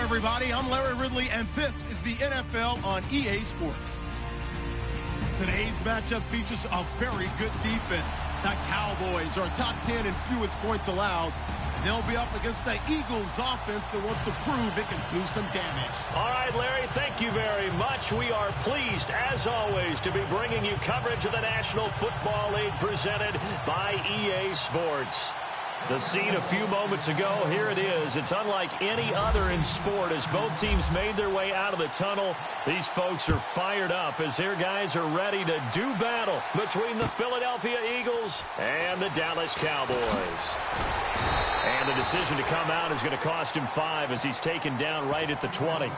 everybody. I'm Larry Ridley, and this is the NFL on EA Sports. Today's matchup features a very good defense. The Cowboys are top 10 in fewest points allowed, and they'll be up against the Eagles offense that wants to prove it can do some damage. All right, Larry, thank you very much. We are pleased, as always, to be bringing you coverage of the National Football League presented by EA Sports. The scene a few moments ago, here it is. It's unlike any other in sport as both teams made their way out of the tunnel. These folks are fired up as their guys are ready to do battle between the Philadelphia Eagles and the Dallas Cowboys. And the decision to come out is going to cost him 5 as he's taken down right at the 20.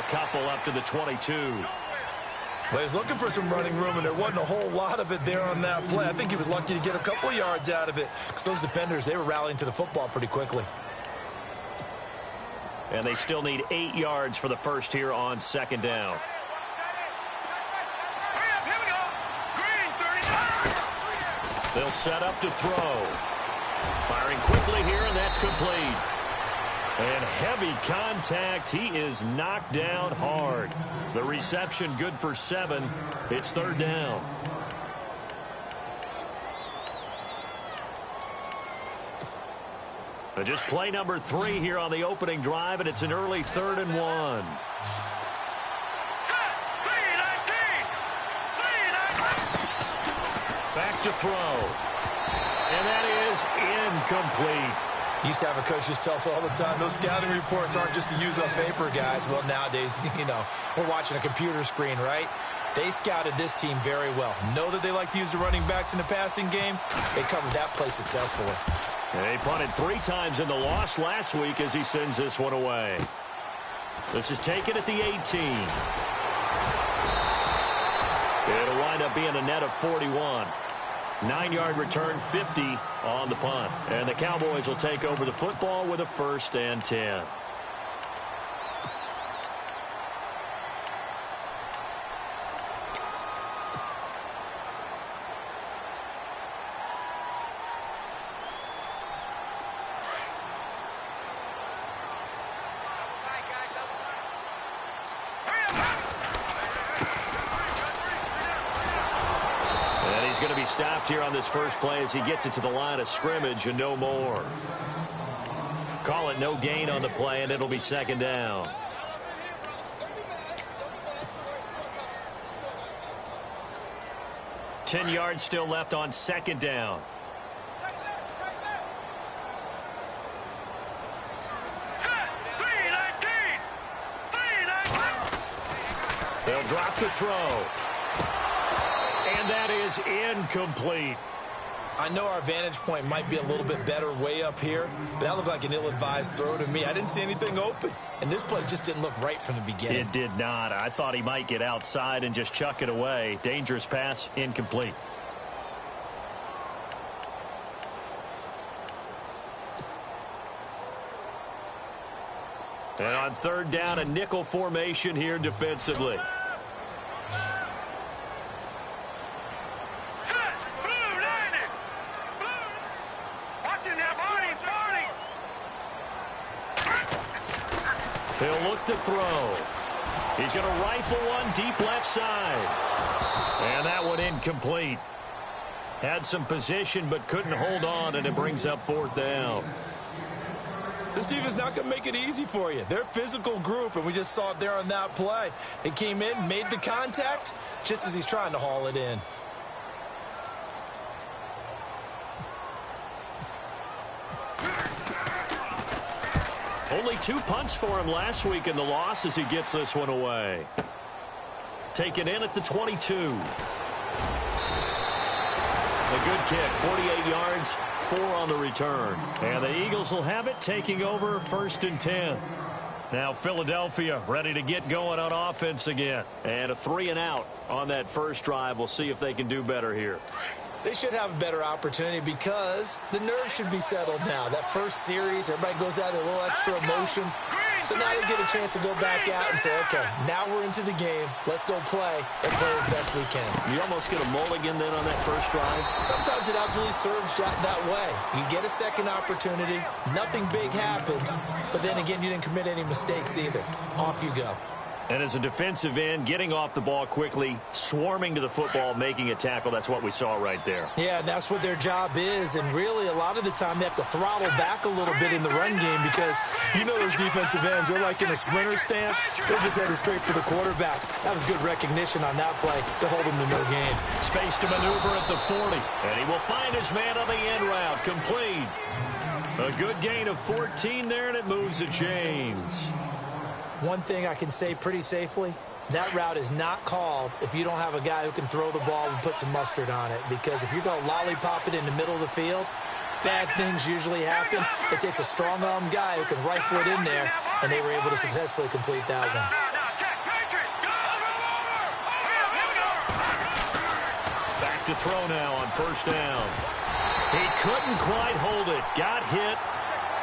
Couple up to the 22. Well, he's looking for some running room, and there wasn't a whole lot of it there on that play. I think he was lucky to get a couple yards out of it because those defenders, they were rallying to the football pretty quickly. And they still need 8 yards for the first here on second down. They'll set up to throw. Firing quickly here, and that's complete. And heavy contact. He is knocked down hard. The reception good for 7. It's third down. And just play number 3 here on the opening drive, and it's an early 3rd and 1. Back to throw. And that is incomplete. Used to have a coach just tell us all the time, those scouting reports aren't just to use up paper, guys. Well, nowadays, we're watching a computer screen, right? They scouted this team very well. Know that they like to use the running backs in the passing game. They covered that play successfully. They punted 3 times in the loss last week as he sends this one away. This is taken at the 18. It'll wind up being a net of 41. 9-yard return, 50 on the punt. And the Cowboys will take over the football with a 1st and 10. Going to be stopped here on this first play as he gets it to the line of scrimmage and no more. Call it no gain on the play, and it'll be second down. Ten yards still left on second down. They'll drop the throw. And that is incomplete. I know our vantage point might be a little bit better way up here, but that looked like an ill-advised throw to me. I didn't see anything open, and this play just didn't look right from the beginning. It did not. I thought he might get outside and just chuck it away. Dangerous pass, incomplete. And on third down, a nickel formation here defensively. He'll look to throw. He's going to rifle one deep left side. And that one incomplete. Had some position but couldn't hold on, and it brings up 4th down. This defense is not going to make it easy for you. They're a physical group, and we just saw it there on that play. They came in, made the contact, just as he's trying to haul it in. Only 2 punts for him last week in the loss as he gets this one away. Taken in at the 22. A good kick, 48 yards, 4 on the return. And the Eagles will have it, taking over 1st and 10. Now Philadelphia ready to get going on offense again. And a 3 and out on that first drive. We'll see if they can do better here. They should have a better opportunity because the nerves should be settled now. That first series, everybody goes out with a little extra emotion. So now they get a chance to go back out and say, okay, now we're into the game. Let's go play and play as best we can. You almost get a mulligan then on that first drive? Sometimes it absolutely serves that way. You get a second opportunity. Nothing big happened. But then again, you didn't commit any mistakes either. Off you go. And as a defensive end, getting off the ball quickly, swarming to the football, making a tackle, that's what we saw right there. Yeah, that's what their job is. And really, a lot of the time, they have to throttle back a little bit in the run game because you know those defensive ends, they're like in a sprinter stance. They're just headed straight for the quarterback. That was good recognition on that play to hold them to no gain. Space to maneuver at the 40. And he will find his man on the end route. Complete. A good gain of 14 there, and it moves the chains. One thing I can say pretty safely, that route is not called if you don't have a guy who can throw the ball and put some mustard on it. Because if you're going to lollipop it in the middle of the field, bad things usually happen. It takes a strong-arm guy who can rifle it in there, and they were able to successfully complete that one. Back to throw now on first down. He couldn't quite hold it. Got hit.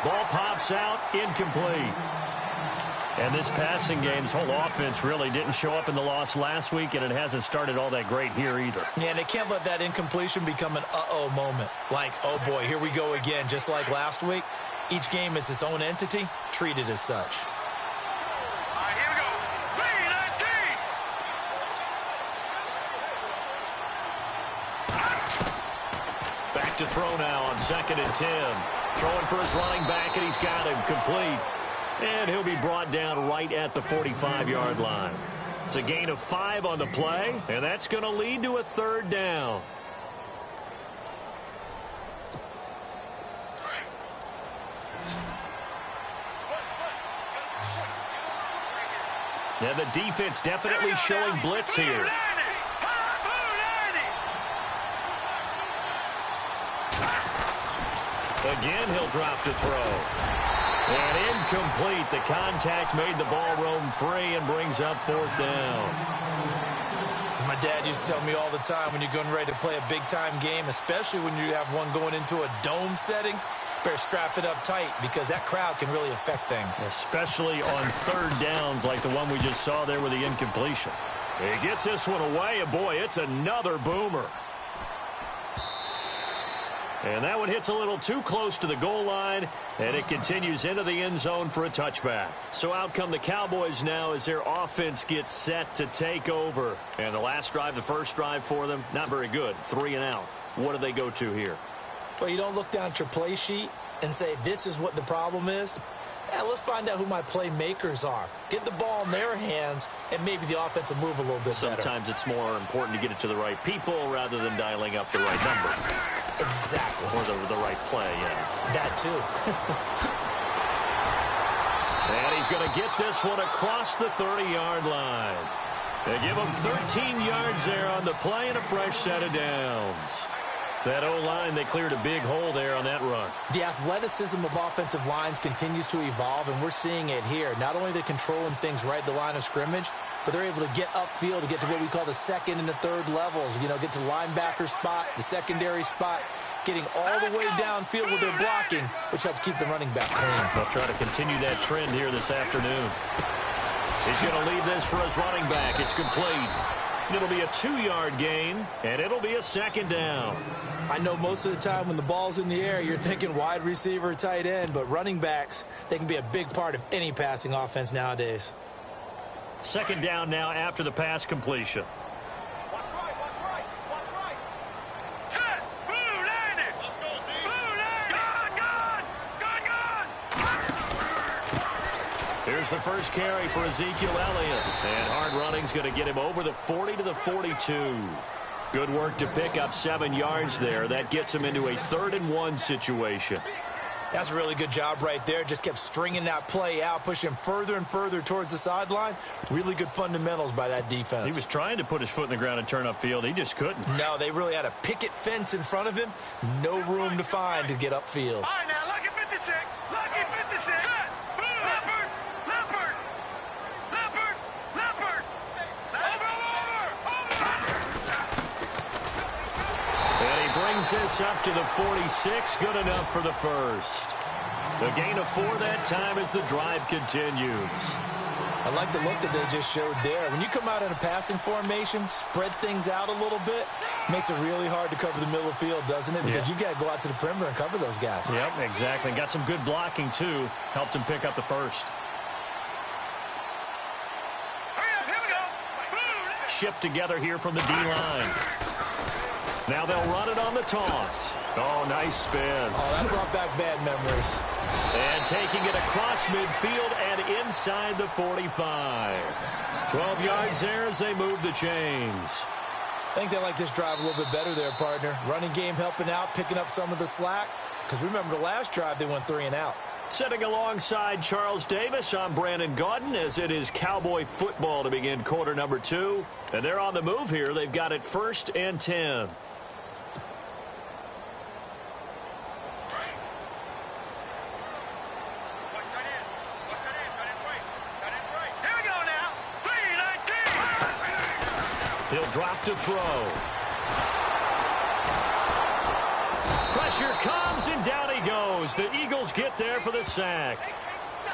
Ball pops out. Incomplete. And this passing game's whole offense really didn't show up in the loss last week, and it hasn't started all that great here either. Yeah, and they can't let that incompletion become an uh-oh moment. Like, oh boy, here we go again, just like last week. Each game is its own entity, treated as such. All right, here we go. 3-19. Back to throw now on 2nd and 10. Throwing for his running back, and he's got him complete. And he'll be brought down right at the 45-yard line. It's a gain of 5 on the play, and that's going to lead to a 3rd down. And the defense definitely showing blitz here. Again, he'll drop to throw. And incomplete. The contact made the ball roam free and brings up 4th down. As my dad used to tell me all the time, when you're going ready to play a big-time game, especially when you have one going into a dome setting, better strap it up tight because that crowd can really affect things. Especially on 3rd downs like the one we just saw there with the incompletion. He gets this one away, and boy, it's another boomer. And that one hits a little too close to the goal line, and it continues into the end zone for a touchback. So out come the Cowboys now as their offense gets set to take over. And the last drive, the first drive for them, not very good. 3 and out. What do they go to here? Well, you don't look down at your play sheet and say, this is what the problem is. Yeah, let's find out who my playmakers are. Get the ball in their hands, and maybe the offense will move a little bit better. Sometimes it's more important to get it to the right people rather than dialing up the right number. Exactly. Or the right play, yeah. That too. And he's going to get this one across the 30-yard line. They give him 13 yards there on the play and a fresh set of downs. That O-line, they cleared a big hole there on that run. The athleticism of offensive lines continues to evolve, and we're seeing it here. Not only are they controlling things right at the line of scrimmage, but they're able to get upfield to get to what we call the 2nd and the 3rd levels. You know, get to the linebacker spot, the secondary spot, getting all the way downfield with their blocking, which helps keep the running back clean. They'll try to continue that trend here this afternoon. He's going to leave this for his running back. It's complete. It'll be a 2-yard gain, and it'll be a 2nd down. I know most of the time when the ball's in the air, you're thinking wide receiver, tight end, but running backs, they can be a big part of any passing offense nowadays. 2nd down now after the pass completion. Watch right. Set. Blue landed. Let's go, D. Blue landed. Gun. Here's the first carry for Ezekiel Elliott. And hard running's going to get him over the 40 to the 42. Good work to pick up 7 yards there. That gets him into a 3rd and 1 situation. That's a really good job right there. Just kept stringing that play out, pushing him further and further towards the sideline. Really good fundamentals by that defense. He was trying to put his foot in the ground and turn upfield. He just couldn't. No, they really had a picket fence in front of him. No room to find to get upfield. All right, now, lucky 56. Lucky 56. Set. Leopard. And he brings this up to the 46. Good enough for the first. The gain of 4 that time as the drive continues. I like the look that they just showed there. When you come out in a passing formation, spread things out a little bit, makes it really hard to cover the middle of the field, doesn't it? Because you got to go out to the perimeter and cover those guys. Yep, exactly. Got some good blocking, too. Helped him pick up the first. Here we go. Shift together here from the D-line. Now they'll run it on the toss. Oh, nice spin. Oh, that brought back bad memories. And taking it across midfield and inside the 45. 12 yards there as they move the chains. I think they like this drive a little bit better there, partner. Running game helping out, picking up some of the slack. Because remember, the last drive they went 3 and out. Sitting alongside Charles Davis, I'm Brandon Gaudin as it is Cowboy football to begin quarter number 2. And they're on the move here. They've got it 1st and 10. He'll drop to throw. Pressure comes, and down he goes. The Eagles get there for the sack.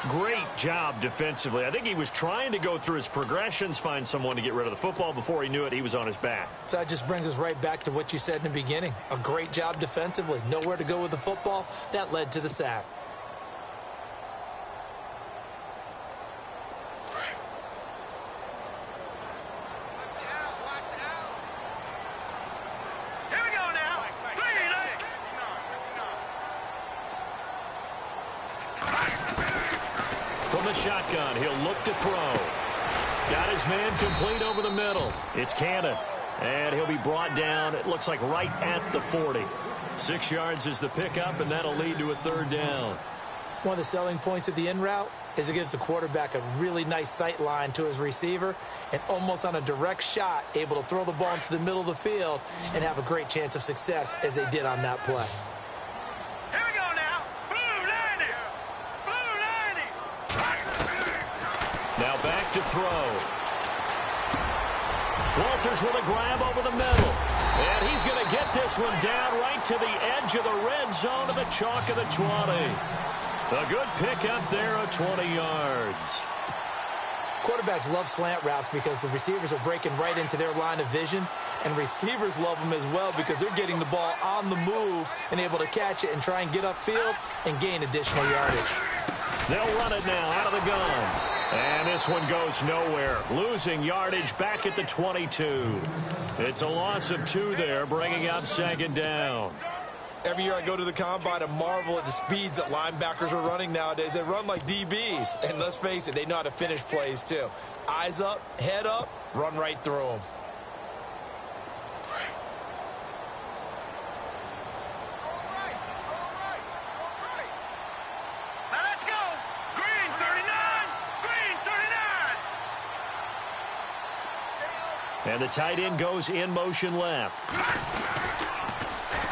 Great job defensively. I think he was trying to go through his progressions, find someone to get rid of the football. Before he knew it, he was on his back. So that just brings us right back to what you said in the beginning. A great job defensively. Nowhere to go with the football. That led to the sack. Shotgun. He'll look to throw. Got his man complete over the middle. It's Cannon. And he'll be brought down, it looks like right at the 40. 6 yards is the pickup, and that'll lead to a 3rd down. One of the selling points of the in route is it gives the quarterback a really nice sight line to his receiver and almost on a direct shot able to throw the ball into the middle of the field and have a great chance of success as they did on that play. Now back to throw. Walters with a grab over the middle. And he's going to get this one down right to the edge of the red zone to the chalk of the 20. A good pickup there of 20 yards. Quarterbacks love slant routes because the receivers are breaking right into their line of vision. And receivers love them as well because they're getting the ball on the move and able to catch it and try and get upfield and gain additional yardage. They'll run it now out of the gun. And this one goes nowhere. Losing yardage back at the 22. It's a loss of 2 there, bringing up 2nd down. Every year I go to the combine and marvel at the speeds that linebackers are running nowadays. They run like DBs. And let's face it, they know how to finish plays too. Eyes up, head up, run right through them. And the tight end goes in motion left.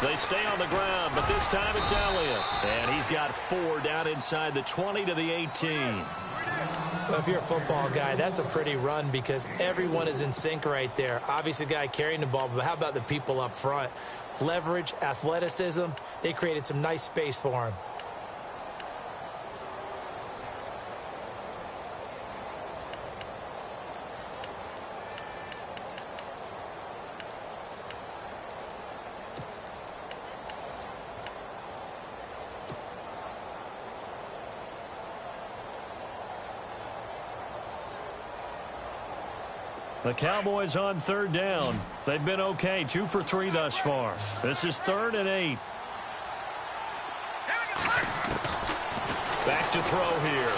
They stay on the ground, but this time it's Elliott. And he's got 4 down inside the 20 to the 18. Well, if you're a football guy, that's a pretty run because everyone is in sync right there. Obviously, the guy carrying the ball, but how about the people up front? Leverage, athleticism, they created some nice space for him. The Cowboys on 3rd down. They've been okay, 2 for 3 thus far. This is 3rd and 8. Back to throw here.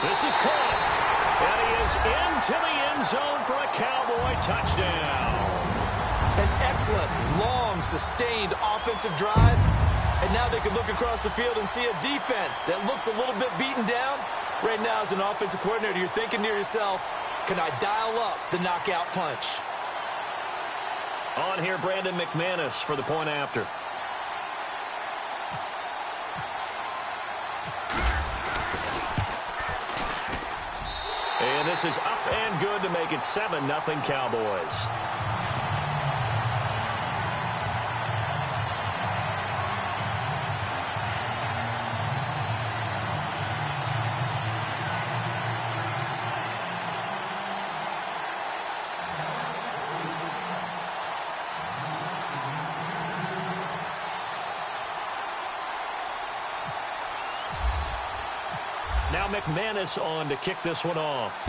This is caught. And he is into the end zone for a Cowboy touchdown. An excellent, long, sustained offensive drive. And now they can look across the field and see a defense that looks a little bit beaten down. Right now, as an offensive coordinator, you're thinking to yourself, can I dial up the knockout punch? On here, Brandon McManus for the point after. And this is up and good to make it 7-0 Cowboys. Now McManus on to kick this one off.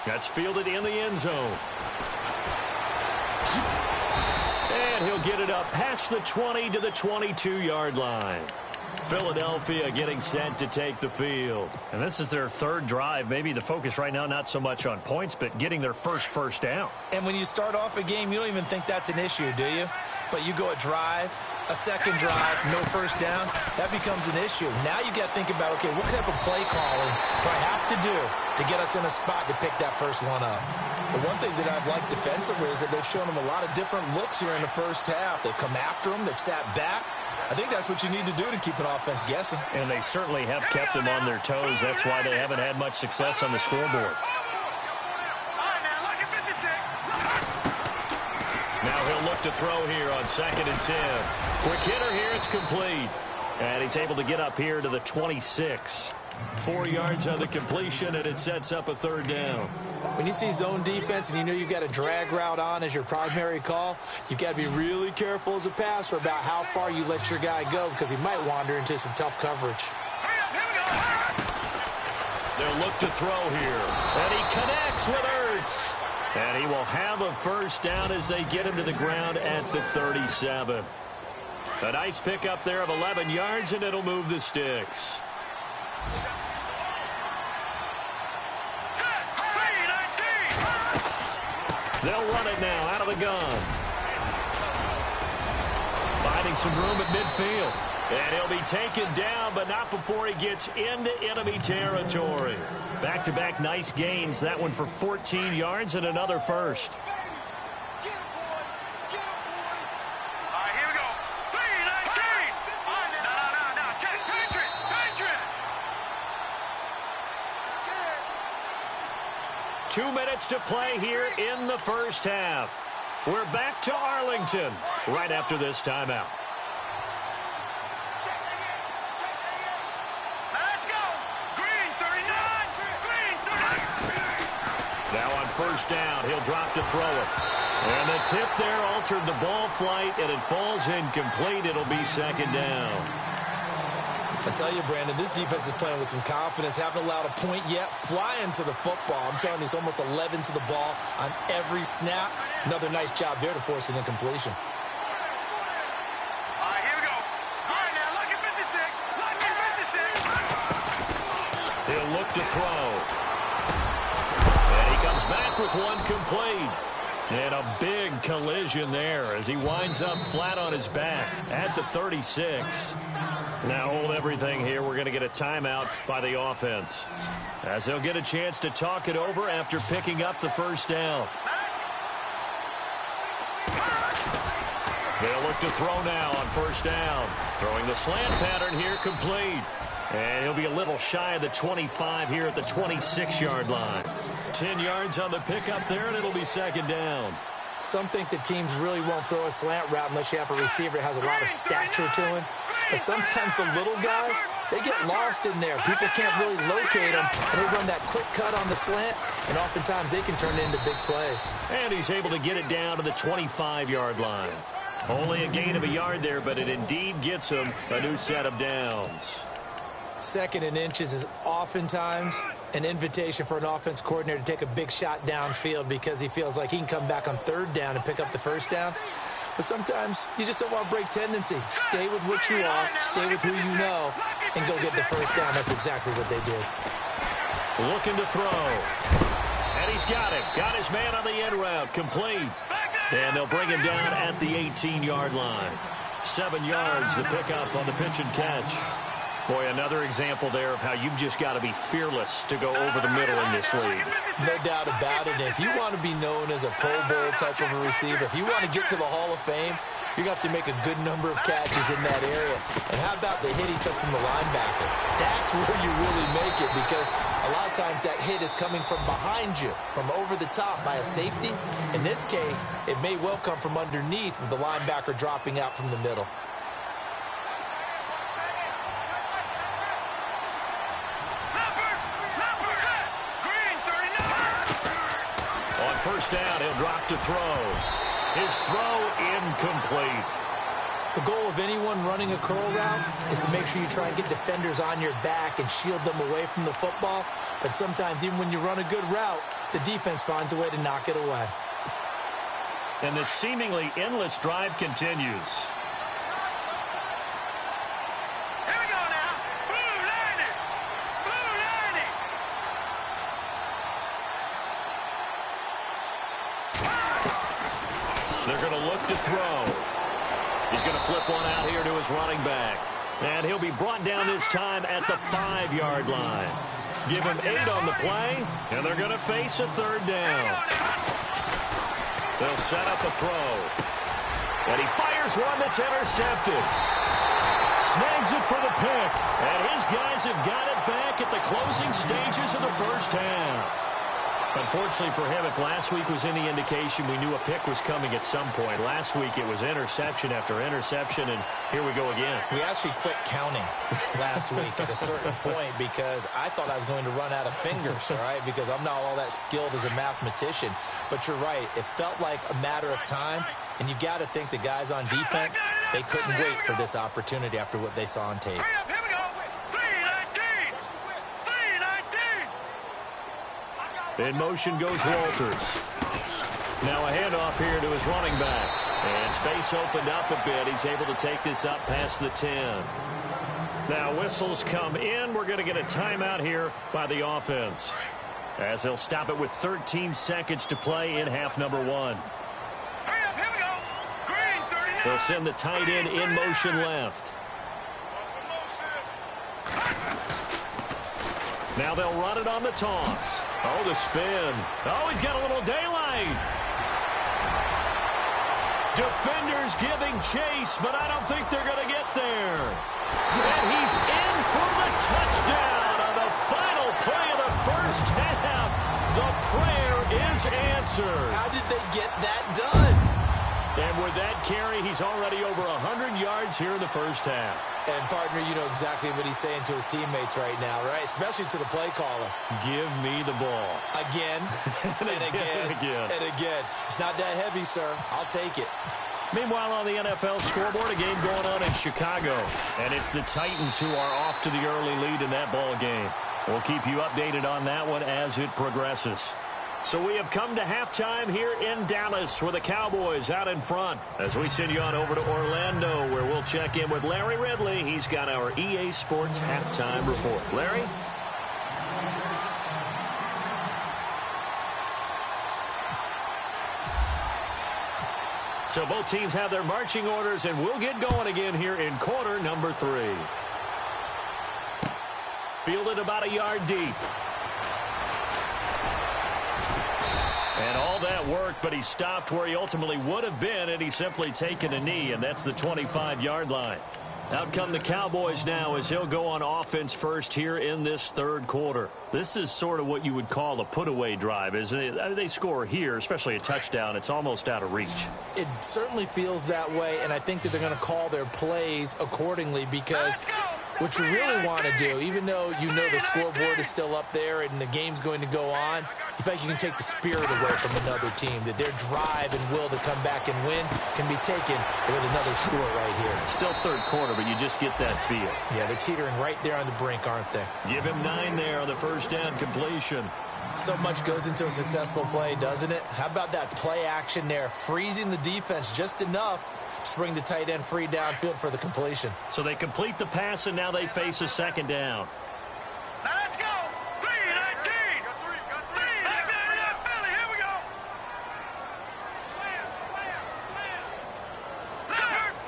That's fielded in the end zone. And he'll get it up past the 20 to the 22-yard line. Philadelphia getting set to take the field. And this is their third drive. Maybe the focus right now not so much on points, but getting their first down. And when you start off a game, you don't even think that's an issue, do you? But you go a drive, a second drive, no first down, that becomes an issue. Now you got to think about, okay, what type of play calling do I have to do to get us in a spot to pick that first one up? The one thing that I've liked defensively is that they've shown them a lot of different looks here in the first half. They've come after them. They've sat back. I think that's what you need to do to keep an offense guessing. And they certainly have kept them on their toes. That's why they haven't had much success on the scoreboard. Now he'll look to throw here on 2nd and 10. Quick hitter here. It's complete. And he's able to get up here to the 26. 4 yards on the completion, and it sets up a 3rd down. When you see zone defense and you know you've got a drag route on as your primary call, you've got to be really careful as a passer about how far you let your guy go because he might wander into some tough coverage. They'll look to throw here. And he connects with Ertz. And he will have a 1st down as they get him to the ground at the 37. A nice pickup there of 11 yards, and it'll move the sticks. They'll run it now out of the gun. Finding some room at midfield. And he'll be taken down, but not before he gets into enemy territory. Back-to-back nice gains. That one for 14 yards and another 1st. Here we go. 3-19. No. Patriot. 2 minutes to play here in the first half. We're back to Arlington right after this timeout. Let's go. Green 39. Now on 1st down, he'll drop to throw it. And the tip there altered the ball flight, and it falls incomplete. It'll be 2nd down. I tell you, Brandon, this defense is playing with some confidence. Haven't allowed a point yet. Flying to the football. I'm telling you, it's almost 11 to the ball on every snap. Another nice job there to force an incompletion. Here we go. All right, now, lucky 56. Lucky 56. He'll look to throw. And he comes back with one complete. And a big collision there as he winds up flat on his back at the 36. Now hold everything here. We're going to get a timeout by the offense, as they'll get a chance to talk it over after picking up the 1st down. They'll look to throw now on 1st down. Throwing the slant pattern here, complete. And he'll be a little shy of the 25 here at the 26-yard line. 10 yards on the pickup there, and it'll be 2nd down. Some think that teams really won't throw a slant route unless you have a receiver that has a lot of stature to him. But sometimes the little guys, they get lost in there. People can't really locate them, and they run that quick cut on the slant, and oftentimes they can turn it into big plays. And he's able to get it down to the 25-yard line. Only a gain of a yard there, but it indeed gets him a new set of downs. 2nd and inches is oftentimes an invitation for an offense coordinator to take a big shot downfield because he feels like he can come back on 3rd down and pick up the 1st down. But sometimes you just don't want to break tendency. Stay with what you are, stay with who you know, and go get the 1st down. That's exactly what they did. Looking to throw. And he's got it. Got his man on the end route. Complete. And they'll bring him down at the 18-yard line. 7 yards the pickup on the pitch and catch. Boy, another example there of how you've just got to be fearless to go over the middle in this league. No doubt about it. If you want to be known as a Pro Bowl type of a receiver, if you want to get to the Hall of Fame, you're going to have to make a good number of catches in that area. And how about the hit he took from the linebacker? That's where you really make it, because a lot of times that hit is coming from behind you, from over the top by a safety. In this case, it may well come from underneath with the linebacker dropping out from the middle. On 1st down, he'll drop to throw. His throw incomplete. The goal of anyone running a curl route is to make sure you try and get defenders on your back and shield them away from the football. But sometimes, even when you run a good route, the defense finds a way to knock it away. And this seemingly endless drive continues. They're going to look to throw. He's going to flip one out here to his running back. And he'll be brought down this time at the 5-yard line. Give him 8 on the play, and they're going to face a 3rd down. They'll set up a throw. And he fires one that's intercepted. Snags it for the pick. And his guys have got it back at the closing stages of the first half. Unfortunately for him, if last week was any indication, we knew a pick was coming at some point. Last week it was interception after interception, and here we go again. We actually quit counting last week at a certain point because I thought I was going to run out of fingers, all right, because I'm not all that skilled as a mathematician. But you're right. It felt like a matter of time, and you got to think the guys on defense, they couldn't wait for this opportunity after what they saw on tape. In motion goes Walters. Now a handoff here to his running back. And space opened up a bit. He's able to take this up past the 10. Now whistles come in. We're going to get a timeout here by the offense, as they'll stop it with 13 seconds to play in half number 1. They'll send the tight end in motion left. Now they'll run it on the toss. Oh, the spin. Oh, he's got a little daylight. Defenders giving chase, but I don't think they're going to get there. And he's in for the touchdown on the final play of the first half. The prayer is answered. How did they get that done? And with that carry, he's already over 100 yards here in the first half. And, partner, you know exactly what he's saying to his teammates right now, right? Especially to the play caller. Give me the ball. Again, and again, and again. It's not that heavy, sir. I'll take it. Meanwhile, on the NFL scoreboard, a game going on in Chicago. And it's the Titans who are off to the early lead in that ball game. We'll keep you updated on that one as it progresses. So we have come to halftime here in Dallas with the Cowboys out in front as we send you on over to Orlando, where we'll check in with Larry Ridley. He's got our EA Sports halftime report. Larry? So both teams have their marching orders, and we'll get going again here in quarter number 3. Fielded about a yard deep. And all that worked, but he stopped where he ultimately would have been had he simply taken a knee, and that's the 25-yard line. Out come the Cowboys now as he'll go on offense first here in this 3rd quarter. This is sort of what you would call a put-away drive, isn't it? I mean, they score here, especially a touchdown. It's almost out of reach. It certainly feels that way, and I think that they're going to call their plays accordingly because what you really want to do, even though you know the scoreboard is still up there and the game's going to go on, you think you can take the spirit away from another team, that their drive and will to come back and win can be taken with another score right here. Still 3rd quarter, but you just get that feel. Yeah, they're teetering right there on the brink, aren't they? Give him 9 there on the first down completion. So much goes into a successful play, doesn't it? How about that play action there, freezing the defense just enough to bring the tight end free downfield for the completion. So they complete the pass, and now they face a 2nd down. Now let's go. 3-19. Back there in that Philly. Here we go.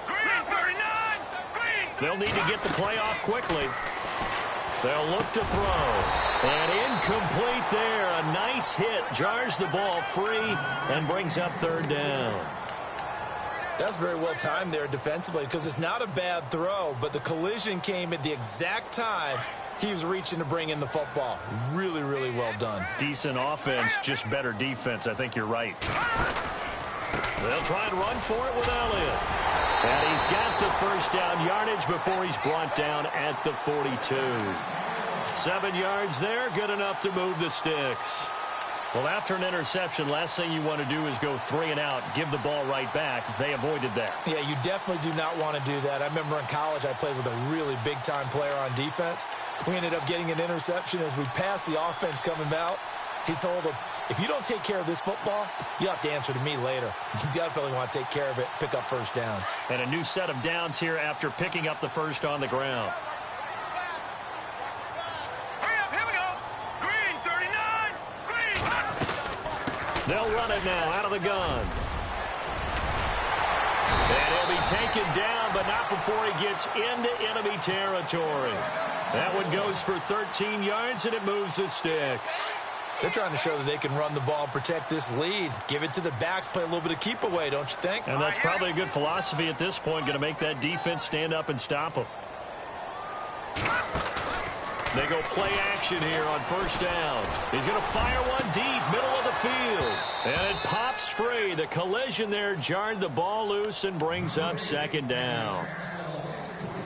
Green 39. Green. They'll need to get the play off quickly. They'll look to throw. And incomplete there. A nice hit. Jars the ball free and brings up 3rd down. That's very well timed there defensively because it's not a bad throw, but the collision came at the exact time he was reaching to bring in the football. Really, really well done. Decent offense, just better defense. I think you're right. They'll try and run for it with Elliott. And he's got the first down yardage before he's brought down at the 42. 7 yards there, good enough to move the sticks. Well, after an interception, last thing you want to do is go 3 and out, give the ball right back. They avoided that. Yeah, you definitely do not want to do that. I remember in college I played with a really big-time player on defense. We ended up getting an interception as we passed the offense coming out. He told him, if you don't take care of this football, you'll have to answer to me later. You definitely want to take care of it, pick up first downs. And a new set of downs here after picking up the first on the ground. They'll run it now out of the gun. And he'll be taken down, but not before he gets into enemy territory. That one goes for 13 yards, and it moves the sticks. They're trying to show that they can run the ball, protect this lead. Give it to the backs, play a little bit of keep away, don't you think? And that's probably a good philosophy at this point, going to make that defense stand up and stop them. They go play action here on first down. He's going to fire one deep, middle of the field. And it pops free. The collision there jarred the ball loose and brings up second down.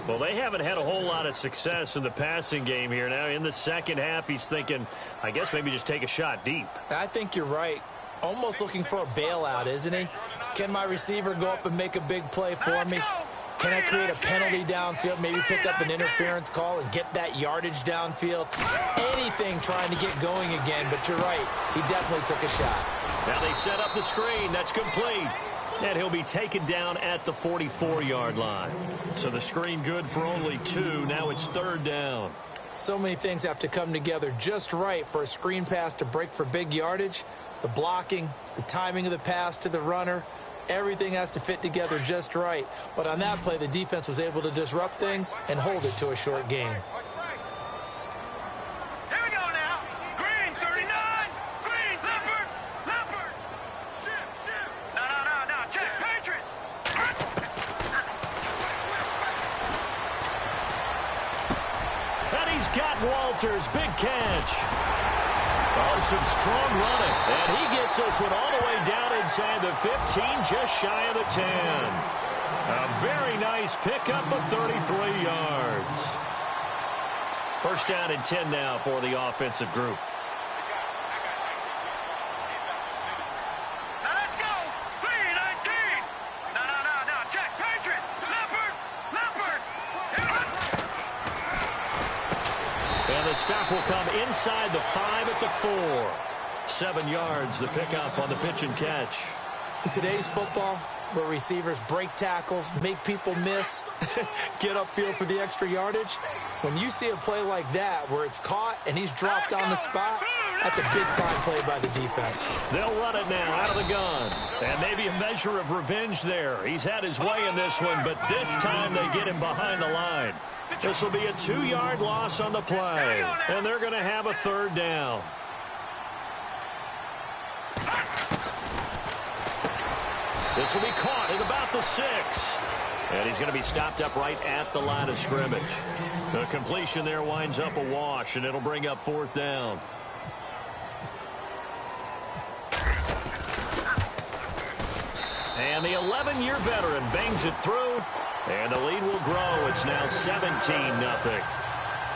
Well, they haven't had a whole lot of success in the passing game here. Now, in the second half, he's thinking, I guess maybe just take a shot deep. I think you're right. Almost looking for a bailout, isn't he? Can my receiver go up and make a big play for me? Can I create a penalty downfield, maybe pick up an interference call and get that yardage downfield? Anything trying to get going again, but you're right. He definitely took a shot. Now they set up the screen. That's complete. And he'll be taken down at the 44-yard line. So the screen good for only 2. Now it's third down. So many things have to come together just right for a screen pass to break for big yardage. The blocking, the timing of the pass to the runner, everything has to fit together just right. But on that play, the defense was able to disrupt things and hold it to a short game. Here we go now. Green, 39. Green, Leopard. Leopard. Ship. No. Check, Patriot. And he's got Walters. Big catch. Oh, some strong running. And he gets this one all the way down inside the 15, just shy of the 10. A very nice pickup of 33 yards. First down and 10 now for the offensive group. Now let's go. 3-19. No. Check, Patriot. Leopard. And the stop will come inside the 5 at the 4. 7 yards, the pickup on the pitch and catch. In today's football, where receivers break tackles, make people miss, get upfield for the extra yardage, when you see a play like that where it's caught and he's dropped on the spot, that's a big-time play by the defense. They'll run it now out of the gun. And maybe a measure of revenge there. He's had his way in this one, but this time they get him behind the line. This will be a 2-yard loss on the play, and they're going to have a third down. This will be caught at about the 6. And he's going to be stopped up right at the line of scrimmage. The completion there winds up a wash, and it'll bring up fourth down. And the 11-year veteran bangs it through, and the lead will grow. It's now 17-0.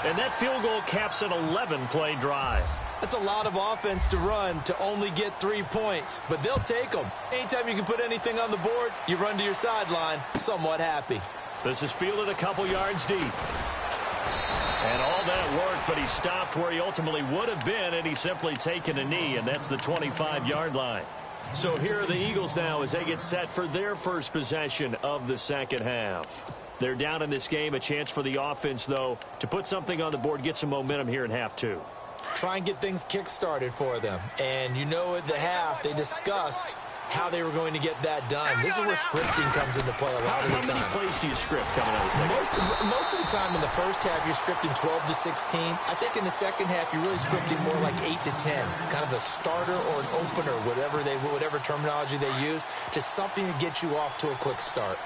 And that field goal caps an 11-play drive. That's a lot of offense to run to only get 3 points, but they'll take them. Anytime you can put anything on the board, you run to your sideline, somewhat happy. This is fielded a couple yards deep. And all that work, but he stopped where he ultimately would have been, and he's simply taken a knee, and that's the 25-yard line. So here are the Eagles now as they get set for their first possession of the second half. They're down in this game. A chance for the offense, though, to put something on the board, get some momentum here in half 2. Try and get things kick-started for them. And you know at the half, they discussed how they were going to get that done. This is where scripting comes into play a lot of the time. How many plays do you script coming out of the second? Most of the time in the first half, you're scripting 12 to 16. I think in the second half, you're really scripting more like 8 to 10. Kind of a starter or an opener, whatever terminology they use. Just something to get you off to a quick start.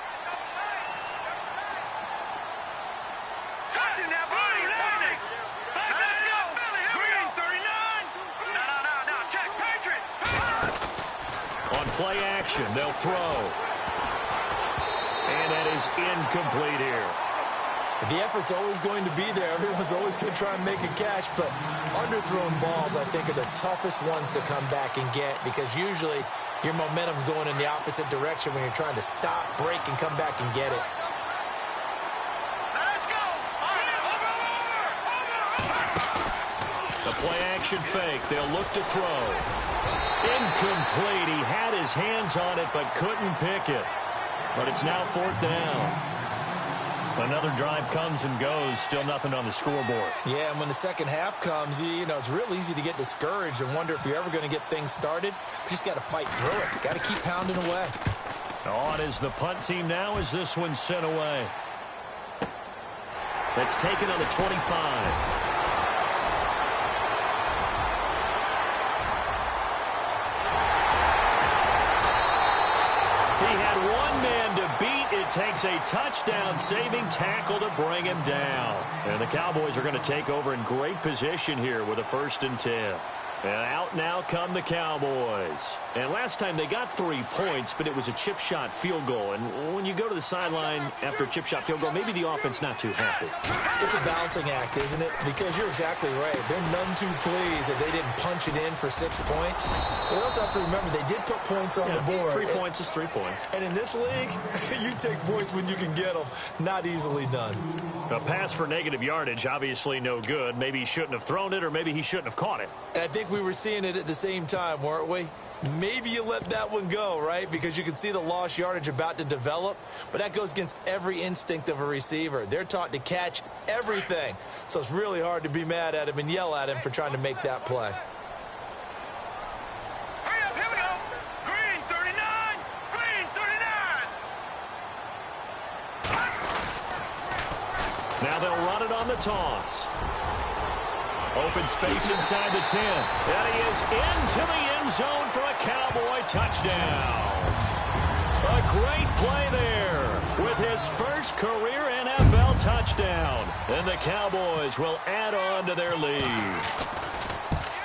Play action. They'll throw. And that is incomplete here. The effort's always going to be there. Everyone's always going to try and make a catch, but underthrown balls, I think, are the toughest ones to come back and get because usually your momentum's going in the opposite direction when you're trying to stop, break, and come back and get it. Let's go! The play-action fake. They'll look to throw. Incomplete. He had his hands on it but couldn't pick it. But it's now 4th down. Another drive comes and goes. Still nothing on the scoreboard. Yeah, and when the second half comes, you know, it's real easy to get discouraged and wonder if you're ever going to get things started. You just got to fight through it. Got to keep pounding away. On is the punt team now as this one's sent away. That's taken on the 25. It takes a touchdown-saving tackle to bring him down. And the Cowboys are going to take over in great position here with a 1st and 10. And out now come the Cowboys. And last time they got 3 points, but it was a chip shot field goal. And when you go to the sideline after a chip shot field goal, maybe the offense not too happy. It's a balancing act, isn't it? Because you're exactly right. They're none too pleased that they didn't punch it in for 6 points. But we also have to remember they did put points on the board. 3 points is 3 points. And in this league, you take points when you can get them. Not easily done. A pass for negative yardage, obviously no good. Maybe he shouldn't have thrown it, or maybe he shouldn't have caught it. And I think we were seeing it at the same time, weren't we? Maybe you let that one go, right? Because you can see the lost yardage about to develop. But that goes against every instinct of a receiver. They're taught to catch everything. So it's really hard to be mad at him and yell at him for trying to make that play. Hurry up, here we go. Green 39. Green 39. Now they'll run it on the toss. Open space inside the 10. And he is into the end zone for a Cowboy touchdown. A great play there with his first career NFL touchdown. And the Cowboys will add on to their lead.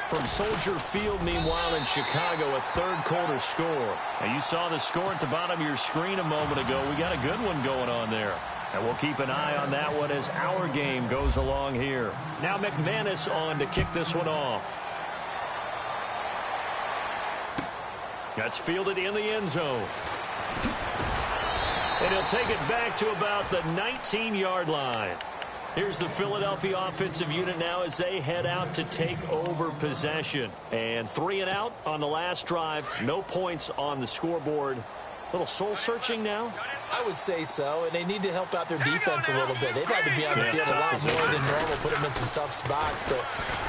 From Soldier Field, meanwhile, in Chicago, a third-quarter score. Now, you saw the score at the bottom of your screen a moment ago. We got a good one going on there. And we'll keep an eye on that one as our game goes along here. Now McManus on to kick this one off. That's fielded in the end zone. And he'll take it back to about the 19-yard line. Here's the Philadelphia offensive unit now as they head out to take over possession. And 3 and out on the last drive. No points on the scoreboard. A little soul-searching now? I would say so, and they need to help out their defense a little bit. They've had to be on the field a lot more than normal, put them in some tough spots. But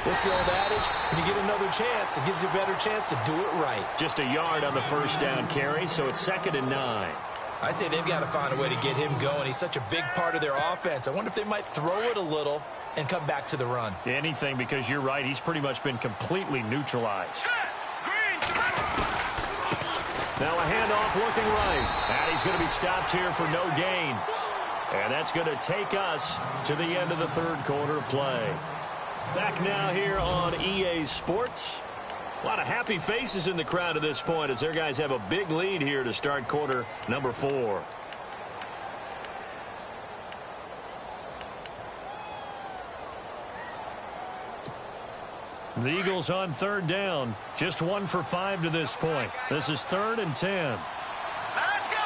what's the old adage? When you get another chance, it gives you a better chance to do it right. Just a yard on the first down carry, so it's 2nd and 9. I'd say they've got to find a way to get him going. He's such a big part of their offense. I wonder if they might throw it a little and come back to the run. Anything, because you're right. He's pretty much been completely neutralized. Now a handoff looking right. And he's going to be stopped here for no gain. And that's going to take us to the end of the third quarter of play. Back now here on EA Sports. A lot of happy faces in the crowd at this point as their guys have a big lead here to start quarter number 4. The Eagles on 3rd down. Just 1 for 5 to this point. This is 3rd and 10. Let's go.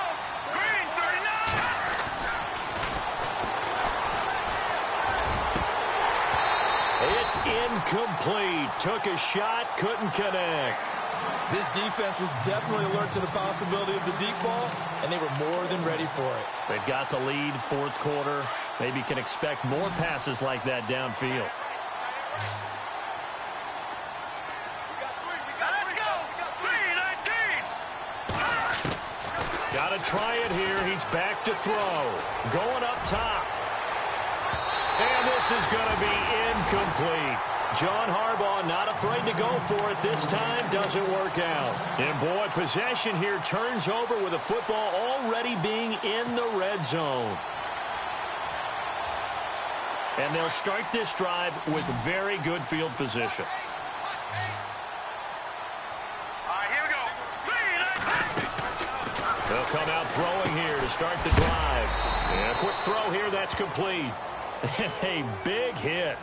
Green 39. It's incomplete. Took a shot, couldn't connect. This defense was definitely alert to the possibility of the deep ball, and they were more than ready for it. They've got the lead, 4th quarter. Maybe can expect more passes like that downfield. Got to try it here. He's back to throw. Going up top. And this is going to be incomplete. John Harbaugh not afraid to go for it. This time doesn't work out. And boy, possession here turns over with the football already being in the red zone. And they'll start this drive with very good field position. They'll come out throwing here to start the drive. And a quick throw here, that's complete. A big hit.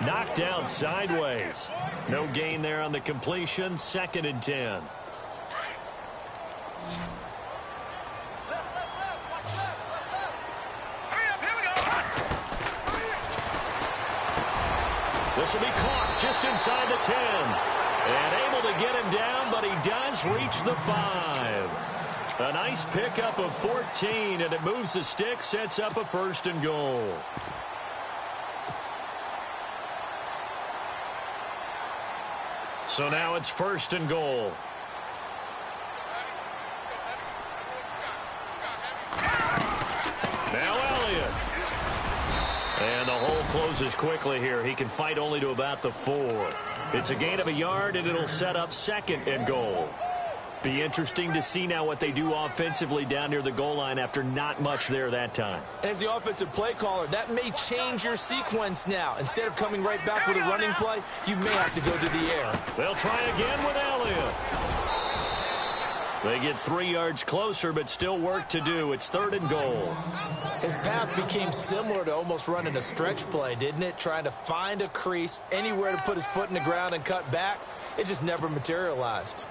Knocked down sideways. No gain there on the completion. 2nd and 10. This will be caught just inside the 10. And able to get him down, but he does reach the 5. A nice pickup of 14, and it moves the stick, sets up a 1st and goal. So now it's 1st and goal. Now Elliott. And the hole closes quickly here. He can fight only to about the 4. It's a gain of a yard, and it'll set up 2nd and goal. Be interesting to see now what they do offensively down near the goal line after not much there that time. As the offensive play caller, that may change your sequence now. Instead of coming right back with a running play, you may have to go to the air. They'll try again with Elliott. They get 3 yards closer, but still work to do. It's 3rd and goal. His path became similar to almost running a stretch play, didn't it? Trying to find a crease, anywhere to put his foot in the ground and cut back. It just never materialized.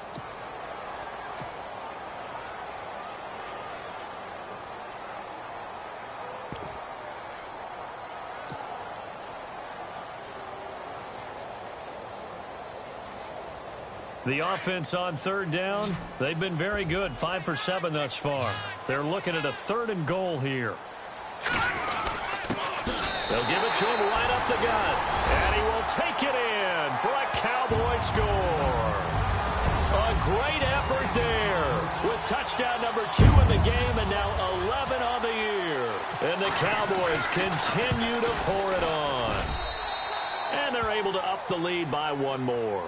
The offense on 3rd down, they've been very good, 5 for 7 thus far. They're looking at a 3rd and goal here. They'll give it to him right up the gut, and he will take it in for a Cowboy score. A great effort there with touchdown number 2 in the game and now 11 on the year. And the Cowboys continue to pour it on. And they're able to up the lead by 1 more.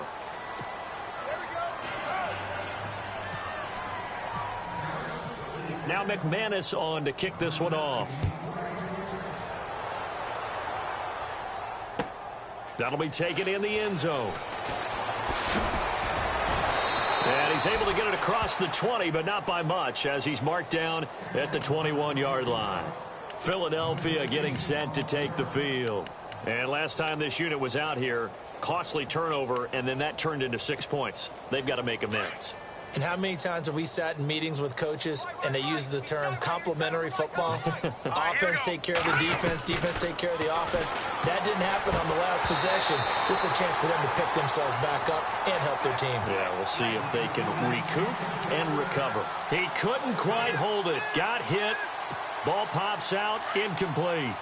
Now McManus on to kick this one off. That'll be taken in the end zone. And he's able to get it across the 20, but not by much, as he's marked down at the 21-yard line. Philadelphia getting set to take the field. And last time this unit was out here, costly turnover, and then that turned into 6 points. They've got to make amends. And how many times have we sat in meetings with coaches and they use the term complementary football? Offense take care of the defense, defense take care of the offense. That didn't happen on the last possession. This is a chance for them to pick themselves back up and help their team. Yeah, we'll see if they can recoup and recover. He couldn't quite hold it. Got hit. Ball pops out. Incomplete.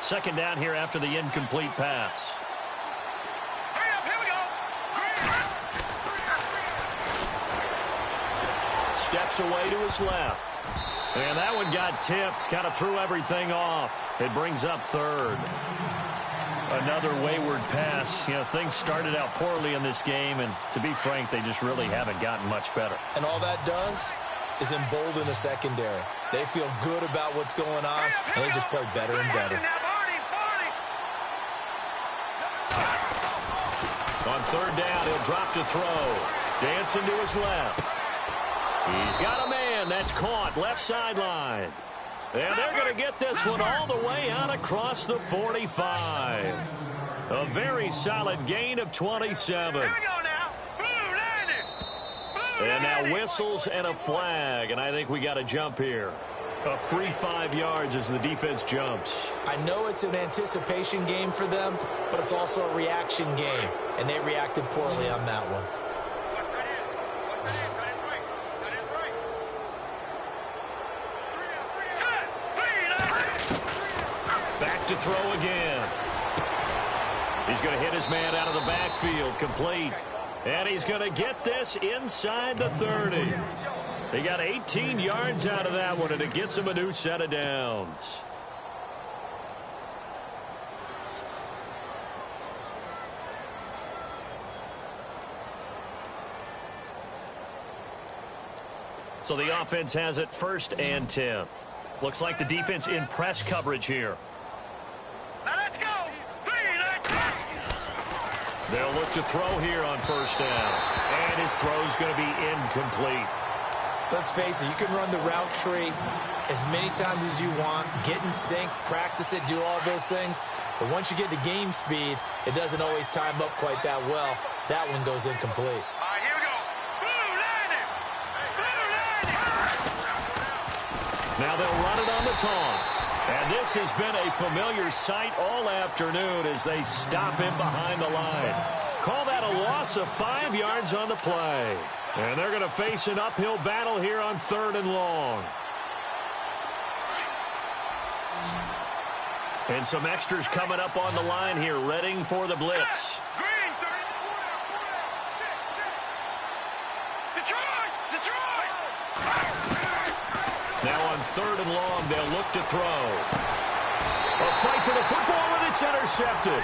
2nd down here after the incomplete pass. Steps away to his left. And that one got tipped. Kind of threw everything off. It brings up 3rd. Another wayward pass. You know, things started out poorly in this game, and to be frank, they just really haven't gotten much better. And all that does is embolden the secondary. They feel good about what's going on, and they just play better and better. On 3rd down, he'll drop to throw. Dancing to his left. He's got a man. That's caught. Left sideline. And they're going to get this one all the way out across the 45. A very solid gain of 27. Here we go now. Blue landing. Blue And now landing. whistles and a flag. And I think we got a jump here. Of 3-5 yards as the defense jumps. I know it's an anticipation game for them, but it's also a reaction game. And they reacted poorly on that one. Back to throw again. He's going to hit his man out of the backfield. Complete. And he's going to get this inside the 30. They got 18 yards out of that one, and it gets him a new set of downs. So the offense has it 1st and 10. Looks like the defense in press coverage here. Now let's go. They'll look to throw here on 1st down. And his throw's going to be incomplete. Let's face it, you can run the route tree as many times as you want, get in sync, practice it, do all those things. But once you get to game speed, it doesn't always time up quite that well. That one goes incomplete. All right, here we go. Blue landing. Blue landing. Now they'll run it on the toss. And this has been a familiar sight all afternoon as they stop him behind the line. Call that a loss of 5 yards on the play. And they're going to face an uphill battle here on 3rd and long. And some extras coming up on the line here, readying for the blitz. Green, 30. Detroit! Detroit! Now on 3rd and long, they'll look to throw. A fight for the football, and it's intercepted.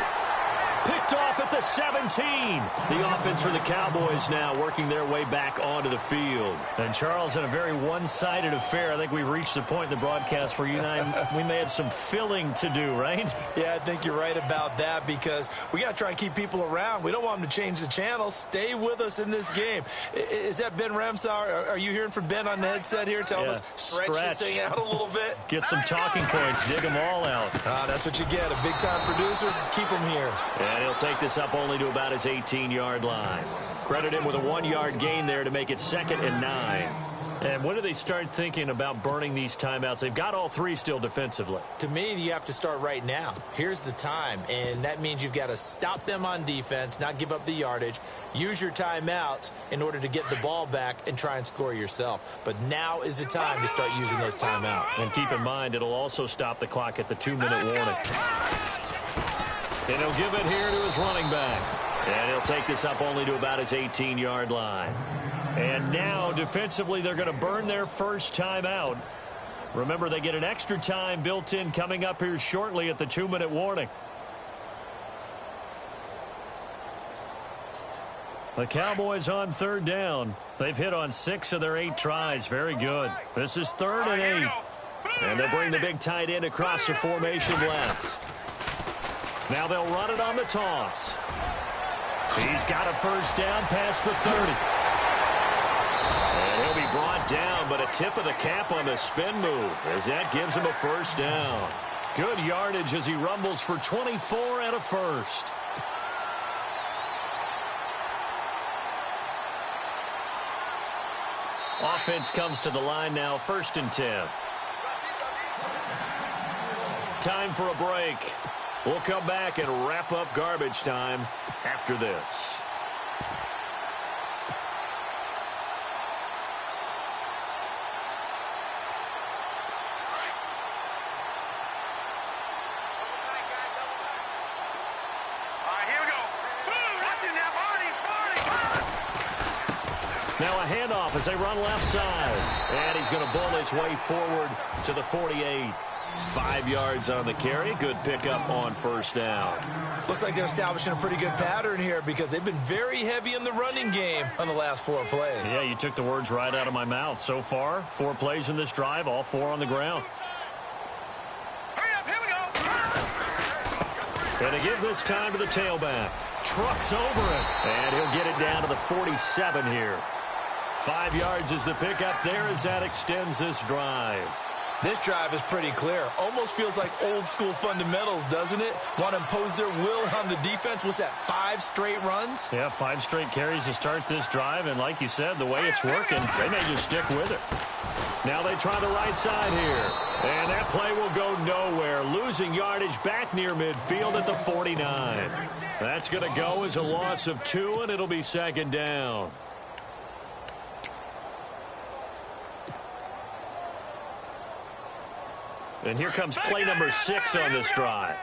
Picked off at the 17. The offense for the Cowboys now working their way back onto the field. And, Charles, in a very one-sided affair, I think we've reached the point in the broadcast where you and I, we may have some filling to do, right? Yeah, I think you're right about that because we got to try and keep people around. We don't want them to change the channel. Stay with us in this game. Is that Ben Ramsauer? Are you hearing from Ben on the headset here telling us stretch this thing out a little bit? Get some talking points. Dig them all out. That's what you get. A big-time producer. Keep them here. And he'll take this up only to about his 18-yard line. Credit him with a 1-yard gain there to make it 2nd and 9. And when do they start thinking about burning these timeouts? They've got all 3 still defensively. To me, you have to start right now. Here's the time, and that means you've got to stop them on defense, not give up the yardage, use your timeouts in order to get the ball back and try and score yourself. But now is the time to start using those timeouts. And keep in mind, it'll also stop the clock at the 2-minute warning. And he'll give it here to his running back. And he'll take this up only to about his 18-yard line. And now, defensively, they're going to burn their first timeout. Remember, they get an extra time built in coming up here shortly at the 2-minute warning. The Cowboys on 3rd down. They've hit on 6 of their 8 tries. Very good. This is 3rd and 8. And they bring the big tight end across the formation left. Now they'll run it on the toss. He's got a first down past the 30. And he'll be brought down, but a tip of the cap on the spin move as that gives him a first down. Good yardage as he rumbles for 24 and a first. Offense comes to the line now, 1st and 10. Time for a break. We'll come back and wrap up garbage time after this. Now a handoff as they run left side. And he's going to bull his way forward to the 48. 5 yards on the carry. Good pickup on first down. Looks like they're establishing a pretty good pattern here because they've been very heavy in the running game on the last 4 plays. Yeah, you took the words right out of my mouth. So far, 4 plays in this drive, all 4 on the ground. Hurry up, here we go. And to give this time to the tailback. Trucks over it. And he'll get it down to the 47 here. 5 yards is the pickup there as that extends this drive. This drive is pretty clear. Almost feels like old school fundamentals, doesn't it? Want to impose their will on the defense. What's that, 5 straight runs? Yeah, 5 straight carries to start this drive. And like you said, the way it's working, they may just stick with it. Now they try the right side here. And that play will go nowhere. Losing yardage back near midfield at the 49. That's going to go as a loss of 2, and it'll be 2nd down. And here comes play number 6 on this drive.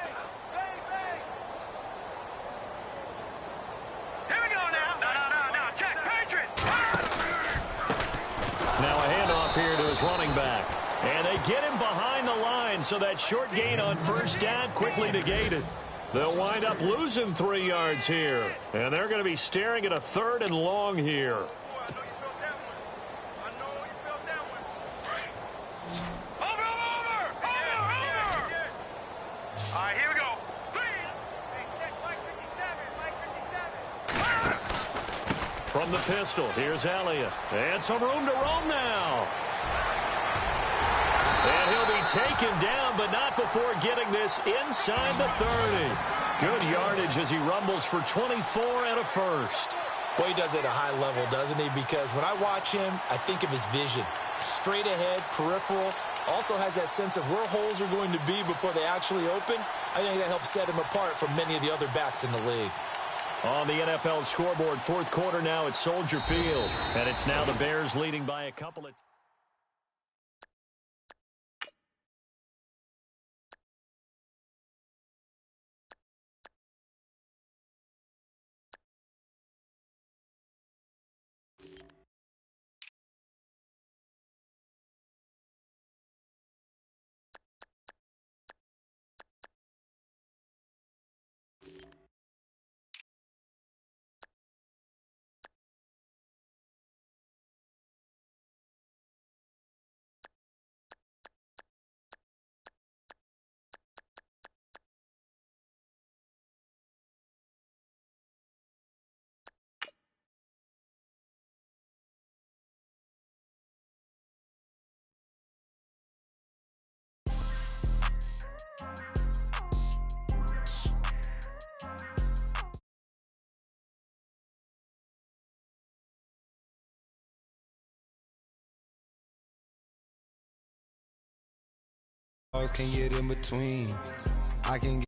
Here we go now. No. Check. Patriot. Now a handoff here to his running back. And they get him behind the line, so that short gain on first down quickly negated. They'll wind up losing 3 yards here. And they're going to be staring at a 3rd and long here. From from the pistol. Here's Elliott. And some room to roam now. And he'll be taken down, but not before getting this inside the 30. Good yardage as he rumbles for 24 and a first. Boy, he does it at a high level, doesn't he? Because when I watch him, I think of his vision. Straight ahead, peripheral. Also has that sense of where holes are going to be before they actually open. I think that helps set him apart from many of the other backs in the league. On the NFL scoreboard, fourth quarter now at Soldier Field. And it's now the Bears leading by a couple of... Can get in between. I can